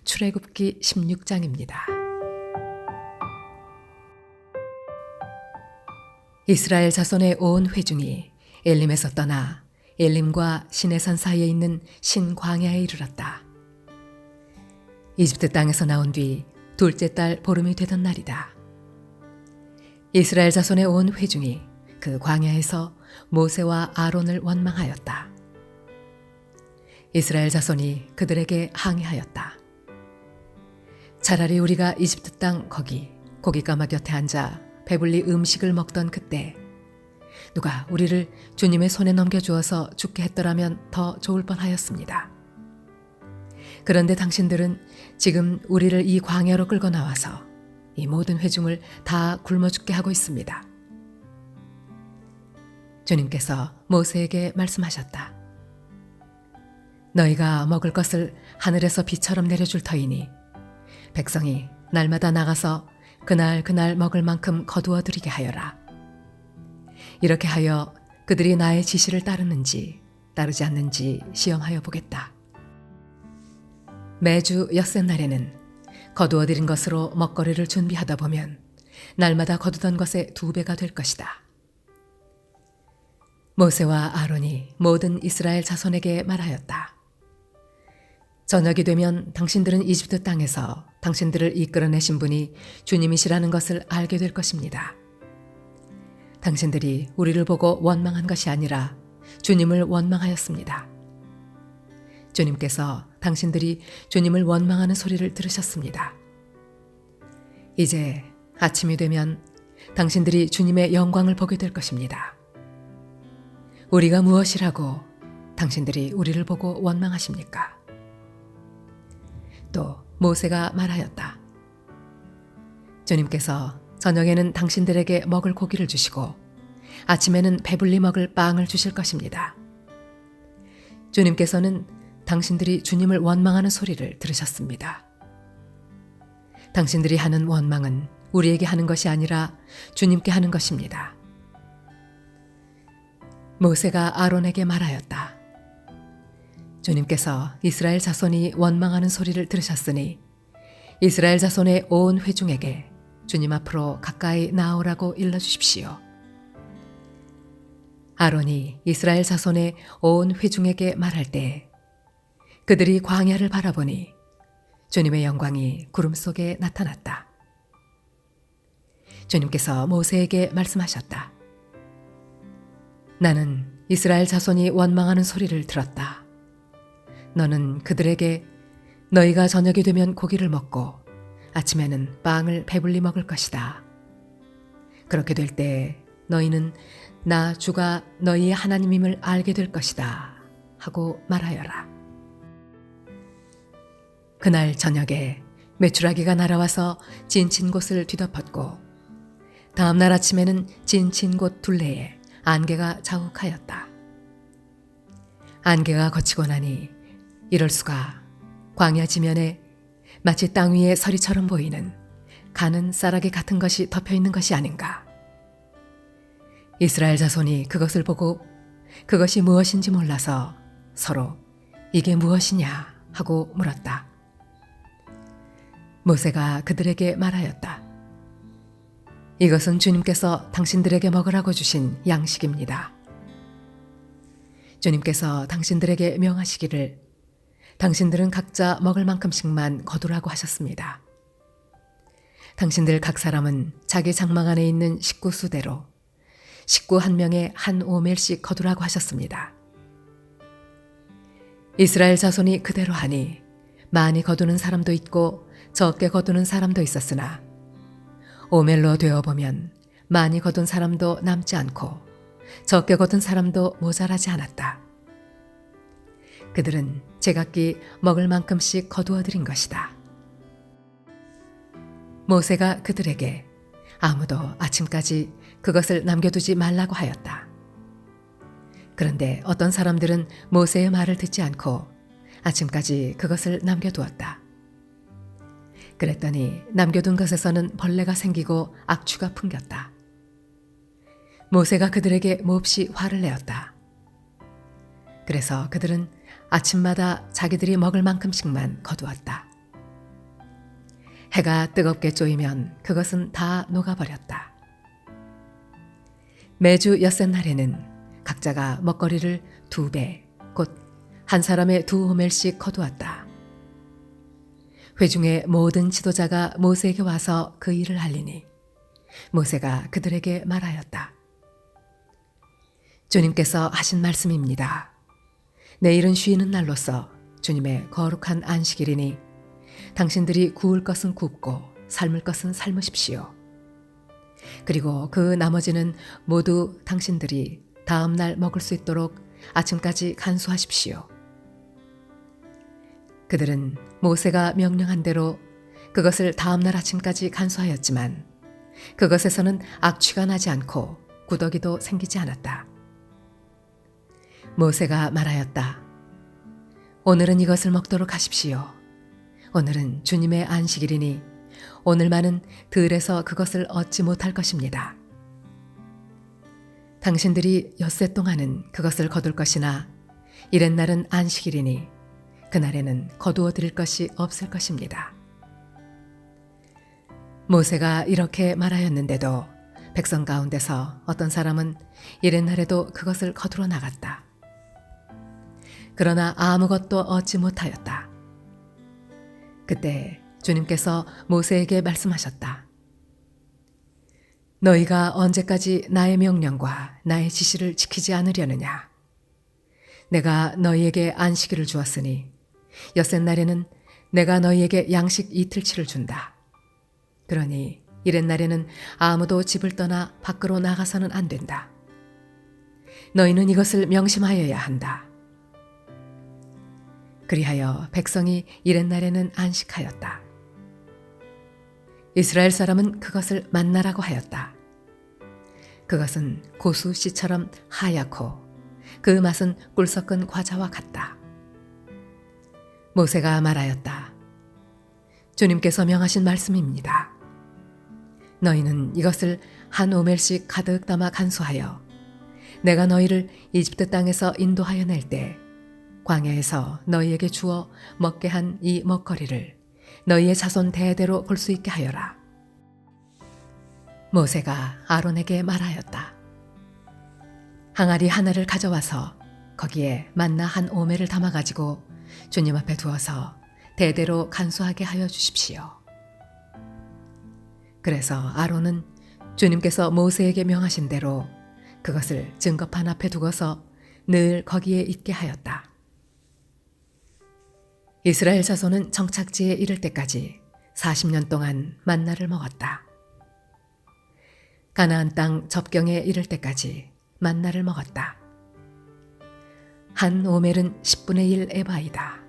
출애굽기 16장입니다. 이스라엘 자손의 온 회중이 엘림에서 떠나 엘림과 시내산 사이에 있는 신광야에 이르렀다. 이집트 땅에서 나온 뒤 둘째 달 보름이 되던 날이다. 이스라엘 자손의 온 회중이 그 광야에서 모세와 아론을 원망하였다. 이스라엘 자손이 그들에게 항의하였다. 차라리 우리가 이집트 땅 거기 고깃가마 곁에 앉아 배불리 음식을 먹던 그때 누가 우리를 주님의 손에 넘겨주어서 죽게 했더라면 더 좋을 뻔하였습니다. 그런데 당신들은 지금 우리를 이 광야로 끌고 나와서 이 모든 회중을 다 굶어 죽게 하고 있습니다. 주님께서 모세에게 말씀하셨다. 너희가 먹을 것을 하늘에서 비처럼 내려줄 터이니 백성이 날마다 나가서 그날 먹을 만큼 거두어 들이게 하여라. 이렇게 하여 그들이 나의 지시를 따르는지 따르지 않는지 시험하여 보겠다. 매주 엿새날에는 거두어 들인 것으로 먹거리를 준비하다 보면 날마다 거두던 것의 2배가 될 것이다. 모세와 아론이 모든 이스라엘 자손에게 말하였다. 저녁이 되면 당신들은 이집트 땅에서 당신들을 이끌어내신 분이 주님이시라는 것을 알게 될 것입니다. 당신들이 우리를 보고 원망한 것이 아니라 주님을 원망하였습니다. 주님께서 당신들이 주님을 원망하는 소리를 들으셨습니다. 이제 아침이 되면 당신들이 주님의 영광을 보게 될 것입니다. 우리가 무엇이라고 당신들이 우리를 보고 원망하십니까? 또 모세가 말하였다. 주님께서 저녁에는 당신들에게 먹을 고기를 주시고 아침에는 배불리 먹을 빵을 주실 것입니다. 주님께서는 당신들이 주님을 원망하는 소리를 들으셨습니다. 당신들이 하는 원망은 우리에게 하는 것이 아니라 주님께 하는 것입니다. 모세가 아론에게 말하였다. 주님께서 이스라엘 자손이 원망하는 소리를 들으셨으니 이스라엘 자손의 온 회중에게 주님 앞으로 가까이 나오라고 일러주십시오. 아론이 이스라엘 자손의 온 회중에게 말할 때 그들이 광야를 바라보니 주님의 영광이 구름 속에 나타났다. 주님께서 모세에게 말씀하셨다. 나는 이스라엘 자손이 원망하는 소리를 들었다. 너는 그들에게 너희가 저녁이 되면 고기를 먹고 아침에는 빵을 배불리 먹을 것이다. 그렇게 될 때 너희는 나 주가 너희의 하나님임을 알게 될 것이다 하고 말하여라. 그날 저녁에 메추라기가 날아와서 진친 곳을 뒤덮었고 다음 날 아침에는 진친 곳 둘레에 안개가 자욱하였다. 안개가 거치고 나니 이럴 수가 광야 지면에 마치 땅 위에 서리처럼 보이는 가는 쌀아기 같은 것이 덮여 있는 것이 아닌가. 이스라엘 자손이 그것을 보고 그것이 무엇인지 몰라서 서로 이게 무엇이냐 하고 물었다. 모세가 그들에게 말하였다. 이것은 주님께서 당신들에게 먹으라고 주신 양식입니다. 주님께서 당신들에게 명하시기를 당신들은 각자 먹을 만큼씩만 거두라고 하셨습니다. 당신들 각 사람은 자기 장막 안에 있는 식구 수대로 식구 한 명에 한 오멜씩 거두라고 하셨습니다. 이스라엘 자손이 그대로 하니 많이 거두는 사람도 있고 적게 거두는 사람도 있었으나 오멜로 되어보면 많이 거둔 사람도 남지 않고 적게 거둔 사람도 모자라지 않았다. 그들은 제각기 먹을 만큼씩 거두어 들인 것이다. 모세가 그들에게 아무도 아침까지 그것을 남겨두지 말라고 하였다. 그런데 어떤 사람들은 모세의 말을 듣지 않고 아침까지 그것을 남겨두었다. 그랬더니 남겨둔 것에서는 벌레가 생기고 악취가 풍겼다. 모세가 그들에게 몹시 화를 내었다. 그래서 그들은 아침마다 자기들이 먹을 만큼씩만 거두었다. 해가 뜨겁게 쪼이면 그것은 다 녹아버렸다. 매주 엿새날에는 각자가 먹거리를 2배, 곧 한 사람의 2호멜씩 거두었다. 회중의 모든 지도자가 모세에게 와서 그 일을 알리니 모세가 그들에게 말하였다. 주님께서 하신 말씀입니다. 내일은 쉬는 날로서 주님의 거룩한 안식일이니 당신들이 구울 것은 굽고 삶을 것은 삶으십시오. 그리고 그 나머지는 모두 당신들이 다음 날 먹을 수 있도록 아침까지 간수하십시오. 그들은 모세가 명령한 대로 그것을 다음 날 아침까지 간수하였지만 그것에서는 악취가 나지 않고 구더기도 생기지 않았다. 모세가 말하였다. 오늘은 이것을 먹도록 하십시오. 오늘은 주님의 안식일이니 오늘만은 들에서 그것을 얻지 못할 것입니다. 당신들이 엿새 동안은 그것을 거둘 것이나 이렛날은 안식일이니 그날에는 거두어 드릴 것이 없을 것입니다. 모세가 이렇게 말하였는데도 백성 가운데서 어떤 사람은 이렛날에도 그것을 거두러 나갔다. 그러나 아무것도 얻지 못하였다. 그때 주님께서 모세에게 말씀하셨다. 너희가 언제까지 나의 명령과 나의 지시를 지키지 않으려느냐? 내가 너희에게 안식일을 주었으니 엿새날에는 내가 너희에게 양식 이틀치를 준다. 그러니 이렛날에는 아무도 집을 떠나 밖으로 나가서는 안 된다. 너희는 이것을 명심하여야 한다. 그리하여 백성이 이렛날에는 안식하였다. 이스라엘 사람은 그것을 만나라고 하였다. 그것은 고수 씨처럼 하얗고 그 맛은 꿀 섞은 과자와 같다. 모세가 말하였다. 주님께서 명하신 말씀입니다. 너희는 이것을 한 오멜씩 가득 담아 간수하여 내가 너희를 이집트 땅에서 인도하여 낼 때 광야에서 너희에게 주어 먹게 한 이 먹거리를 너희의 자손 대대로 볼 수 있게 하여라. 모세가 아론에게 말하였다. 항아리 하나를 가져와서 거기에 만나 한 오멜을 담아가지고 주님 앞에 두어서 대대로 간수하게 하여 주십시오. 그래서 아론은 주님께서 모세에게 명하신 대로 그것을 증거판 앞에 두고서 늘 거기에 있게 하였다. 이스라엘 자손은 정착지에 이를 때까지 40년 동안 만나를 먹었다. 가나안 땅 접경에 이를 때까지 만나를 먹었다. 한 오멜은 10분의 1 에바이다.